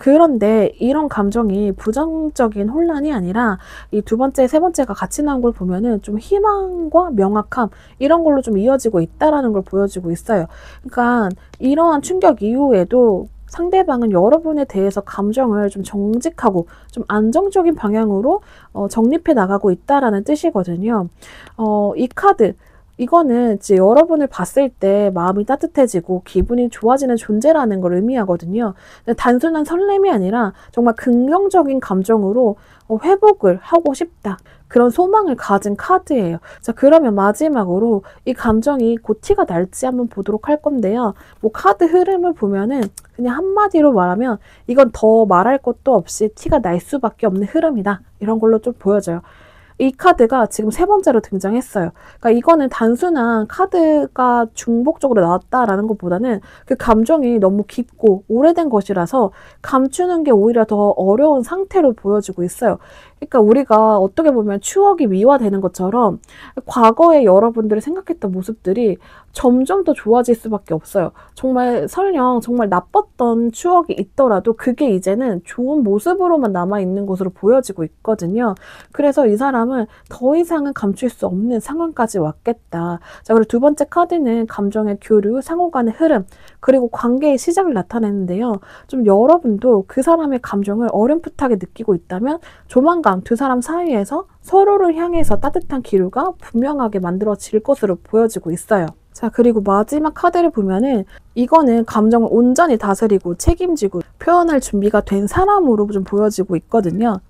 그런데 이런 감정이 부정적인 혼란이 아니라 이 두 번째, 세 번째가 같이 나온 걸 보면은 좀 희망과 명확함 이런 걸로 좀 이어지고 있다라는 걸 보여주고 있어요. 그러니까 이러한 충격 이후에도 상대방은 여러분에 대해서 감정을 좀 정직하고 좀 안정적인 방향으로 정립해 나가고 있다라는 뜻이거든요. 이 카드, 이거는 이제 여러분을 봤을 때 마음이 따뜻해지고 기분이 좋아지는 존재라는 걸 의미하거든요. 단순한 설렘이 아니라 정말 긍정적인 감정으로 회복을 하고 싶다. 그런 소망을 가진 카드예요. 자, 그러면 마지막으로 이 감정이 곧 티가 날지 한번 보도록 할 건데요. 뭐 카드 흐름을 보면은 그냥 한마디로 말하면 이건 더 말할 것도 없이 티가 날 수밖에 없는 흐름이다. 이런 걸로 좀 보여져요. 이 카드가 지금 세 번째로 등장했어요. 그러니까 이거는 단순한 카드가 중복적으로 나왔다라는 것보다는 그 감정이 너무 깊고 오래된 것이라서 감추는 게 오히려 더 어려운 상태로 보여지고 있어요. 그러니까 우리가 어떻게 보면 추억이 미화되는 것처럼 과거에 여러분들이 생각했던 모습들이 점점 더 좋아질 수밖에 없어요. 정말 설령 정말 나빴던 추억이 있더라도 그게 이제는 좋은 모습으로만 남아있는 것으로 보여지고 있거든요. 그래서 이 사람은 더 이상은 감출 수 없는 상황까지 왔겠다. 자, 그리고 두 번째 카드는 감정의 교류, 상호 간의 흐름, 그리고 관계의 시작을 나타내는데요. 좀 여러분도 그 사람의 감정을 어렴풋하게 느끼고 있다면 조만간 두 사람 사이에서 서로를 향해서 따뜻한 기류가 분명하게 만들어질 것으로 보여지고 있어요. 자, 그리고 마지막 카드를 보면은 이거는 감정을 온전히 다스리고 책임지고 표현할 준비가 된 사람으로 좀 보여지고 있거든요.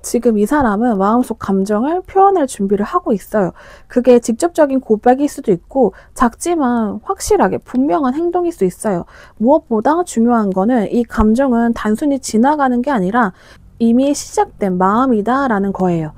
지금 이 사람은 마음속 감정을 표현할 준비를 하고 있어요. 그게 직접적인 고백일 수도 있고 작지만 확실하게 분명한 행동일 수 있어요. 무엇보다 중요한 거는 이 감정은 단순히 지나가는 게 아니라 이미 시작된 마음이다라는 거예요.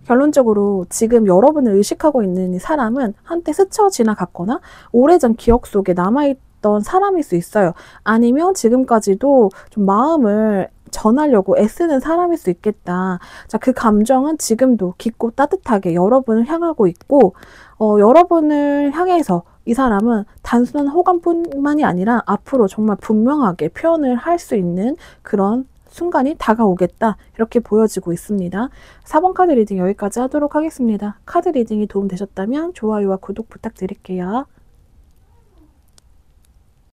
결론적으로 지금 여러분을 의식하고 있는 이 사람은 한때 스쳐 지나갔거나 오래전 기억 속에 남아있던 사람일 수 있어요. 아니면 지금까지도 좀 마음을 전하려고 애쓰는 사람일 수 있겠다. 자, 그 감정은 지금도 깊고 따뜻하게 여러분을 향하고 있고 여러분을 향해서 이 사람은 단순한 호감뿐만이 아니라 앞으로 정말 분명하게 표현을 할 수 있는 그런 순간이 다가오겠다. 이렇게 보여지고 있습니다. 4번 카드 리딩 여기까지 하도록 하겠습니다. 카드 리딩이 도움되셨다면 좋아요와 구독 부탁드릴게요.